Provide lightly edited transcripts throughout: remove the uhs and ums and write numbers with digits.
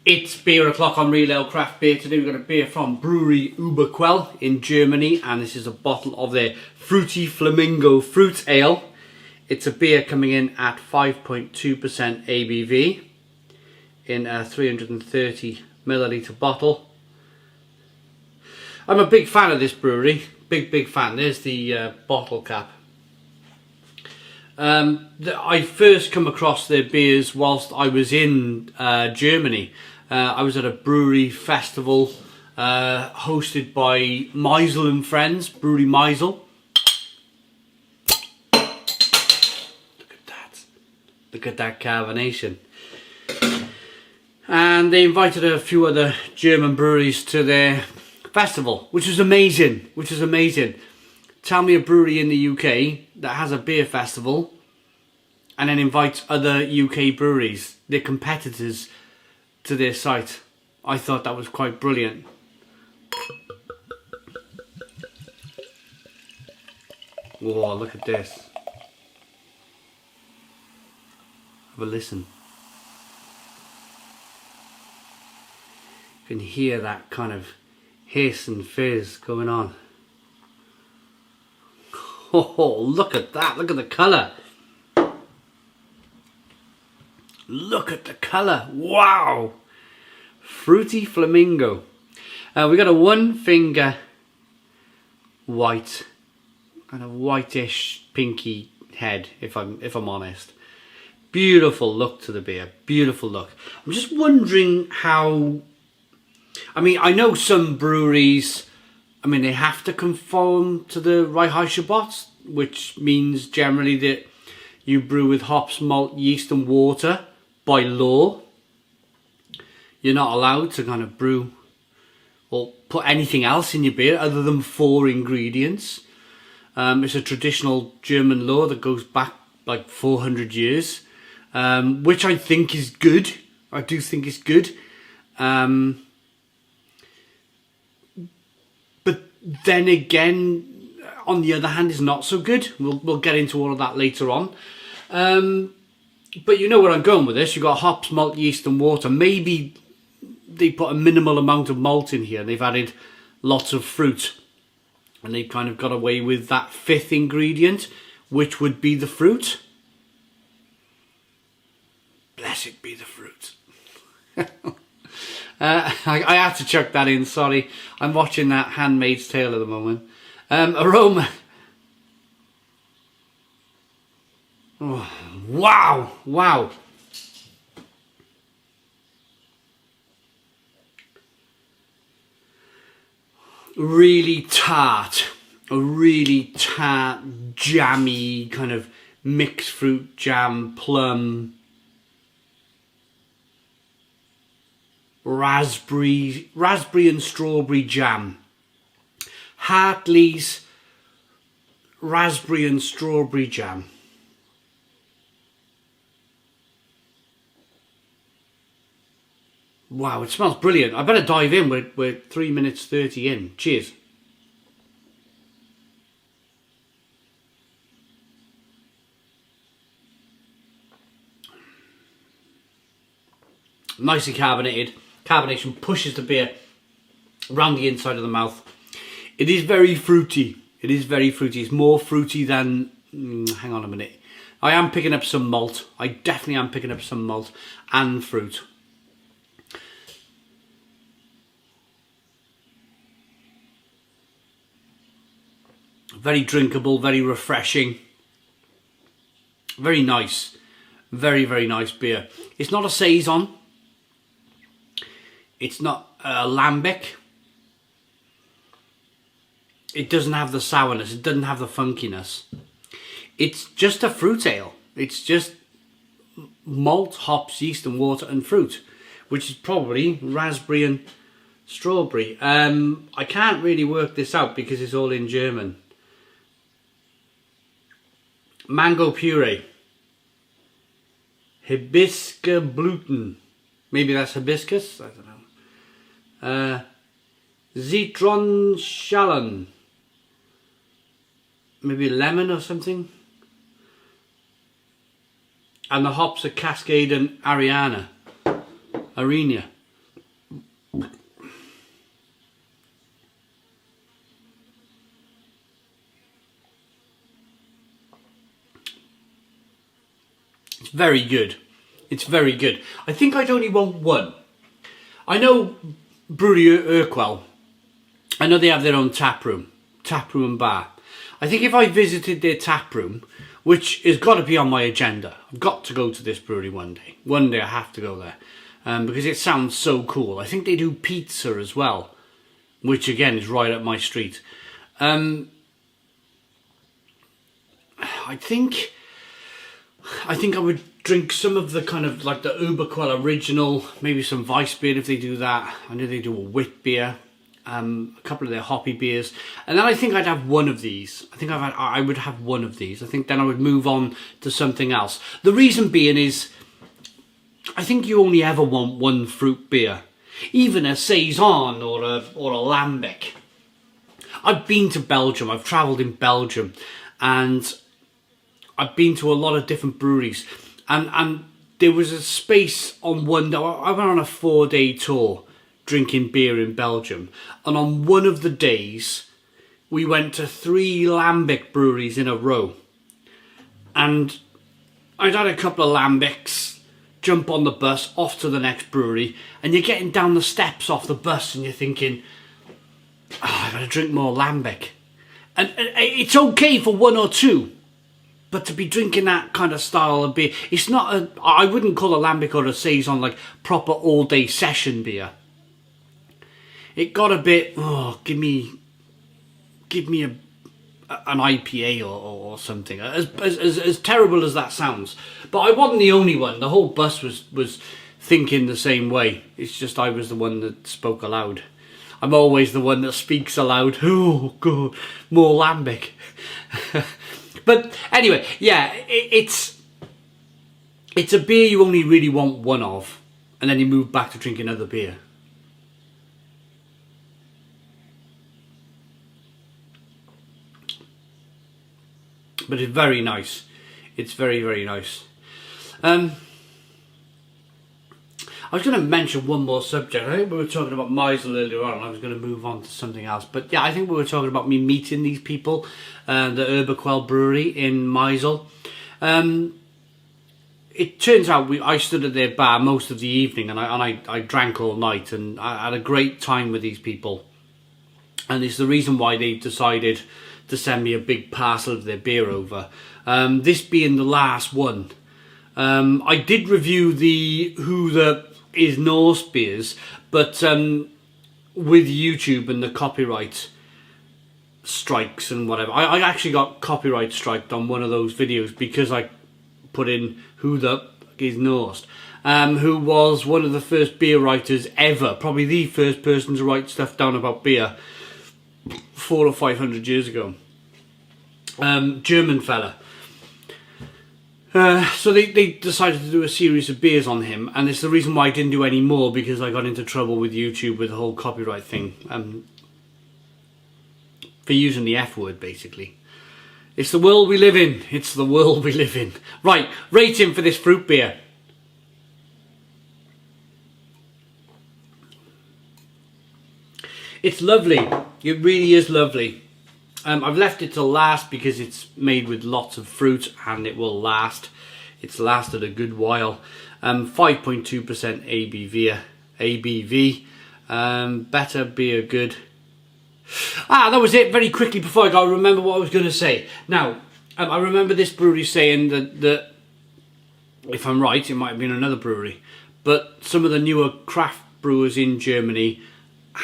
It's beer o'clock on Real Ale Craft Beer. Today we've got a beer from Brewery berQuell in Germany, and this is a bottle of their Fruity Flamingo Fruit Ale. It's a beer coming in at 5.2% ABV in a 330 milliliter bottle. I'm a big fan of this brewery, big fan. There's the bottle cap. I first come across their beers whilst I was in Germany. I was at a brewery festival hosted by Meisel and Friends, Brewery Meisel. Look at that carbonation. And they invited a few other German breweries to their festival, which was amazing. Tell me a brewery in the UK that has a beer festival and then invites other UK breweries, their competitors, to their site. I thought that was quite brilliant. Whoa, look at this. Have a listen. You can hear that kind of hiss and fizz going on. Oh, look at that. Look at the colour. Look at the colour. Wow. Fruity Flamingo. We got a one finger white, kind of whitish pinky head, if I'm honest. Beautiful look to the beer. Beautiful look. I'm just wondering how, I mean, I know some breweries, I mean, they have to conform to the Reinheitsgebot, which means generally that you brew with hops, malt, yeast and water by law. You're not allowed to kind of brew or put anything else in your beer other than 4 ingredients. It's a traditional German law that goes back like 400 years, which I think is good. I do think it's good. But then again, on the other hand, is not so good. We'll get into all of that later on. But you know where I'm going with this. You've got hops, malt, yeast and water. Maybe they put a minimal amount of malt in here. They've added lots of fruit. And they've kind of got away with that 5th ingredient, which would be the fruit. Blessed be the fruit. I had to chuck that in, sorry. I'm watching that Handmaid's Tale at the moment. Aroma. Oh, wow. Really tart. A really tart, jammy, kind of mixed fruit jam, plum, raspberry and strawberry jam. Hartley's raspberry and strawberry jam. Wow, it smells brilliant. I better dive in. We're 3 minutes 30 in. Cheers. Nicely carbonated. Carbonation pushes the beer around the inside of the mouth. It is very fruity. It's more fruity than... hang on a minute. I am picking up some malt. I definitely am picking up some malt and fruit. Very drinkable, very refreshing. Very nice. Very nice beer. It's not a saison. It's not a lambic. It doesn't have the sourness. It doesn't have the funkiness. It's just a fruit ale. It's just malt, hops, yeast and water and fruit, which is probably raspberry and strawberry. I can't really work this out because it's all in German. Mango puree. Hibiscusblüten. Maybe that's hibiscus? I don't know. Zitronschalen. Maybe lemon or something. And the hops are Cascade and Arena. very good. It's very good. I think I'd only want one. I know Brewery berQuell, I know they have their own tap room and bar. I think if I visited their tap room, which has got to be on my agenda, I've got to go to this brewery one day. One day I have to go there, because it sounds so cool. I think they do pizza as well, which again is right up my street. I think I would drink some of the kind of like the berQuell original, maybe some Weissbier if they do that. I know they do a wit beer, a couple of their hoppy beers, and then I think I'd have one of these. I would have one of these. I think then I would move on to something else. The reason being is, I think you only ever want one fruit beer, even a saison or a lambic. I've been to Belgium. I've travelled in Belgium, and I've been to a lot of different breweries, and there was a space on one day. I went on a 4-day tour drinking beer in Belgium, and on one of the days we went to 3 lambic breweries in a row, and I'd had a couple of lambics, jump on the bus off to the next brewery, and you're getting down the steps off the bus and you're thinking, oh, I gotta drink more lambic. And it's okay for 1 or 2, but to be drinking that kind of style of beer, it's not I wouldn't call a lambic or a saison like proper all-day session beer. It got a bit, oh, give me an IPA or something. As terrible as that sounds, but I wasn't the only one. The whole bus was thinking the same way. It's just I was the one that spoke aloud. I'm always the one that speaks aloud. Oh God, more lambic. But anyway, yeah, it's a beer you only really want one of, and then you move back to drinking other beer. But it's very nice. It's very, very nice. I was going to mention one more subject. I think we were talking about Meisel earlier on, and I was going to move on to something else. But yeah, I think we were talking about me meeting these people, the berQuell Brauerei in Meisel. It turns out I stood at their bar most of the evening, and I drank all night, and I had a great time with these people. And it's the reason why they decided to send me a big parcel of their beer over. This being the last one. I did review the Who the Is Norse beers, but with YouTube and the copyright strikes and whatever, I actually got copyright striked on one of those videos because I put in Who the Is Norse, who was one of the first beer writers ever, probably the first person to write stuff down about beer 400 or 500 years ago. German fella. So they decided to do a series of beers on him, and it's the reason why I didn't do any more, because I got into trouble with YouTube with the whole copyright thing, for using the F word, basically. It's the world we live in. It's the world we live in. Right, rating for this fruit beer. It's lovely. It really is lovely. I've left it till last because it's made with lots of fruit and it will last. It's lasted a good while. 5.2% ABV. Better beer good. That was it. Very quickly before I go, I remember what I was going to say. Now, I remember this brewery saying that, if I'm right, it might have been another brewery, but some of the newer craft brewers in Germany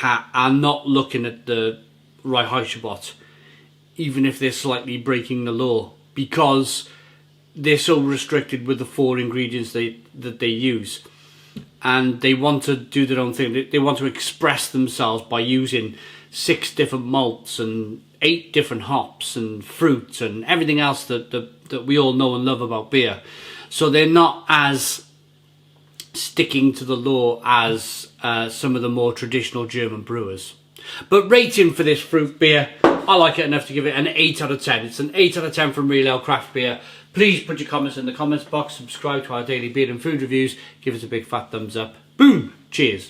are not looking at the Reinheitsgebot, even if they're slightly breaking the law, because they're so restricted with the 4 ingredients that they use, and they want to do their own thing. They want to express themselves by using 6 different malts and 8 different hops and fruit and everything else that we all know and love about beer. So they're not as sticking to the law as some of the more traditional German brewers. But rating for this fruit beer, I like it enough to give it an 8 out of 10. It's an 8 out of 10 from Real Ale Craft Beer. Please put your comments in the comments box, subscribe to our daily beer and food reviews, give us a big fat thumbs up. Boom! Cheers!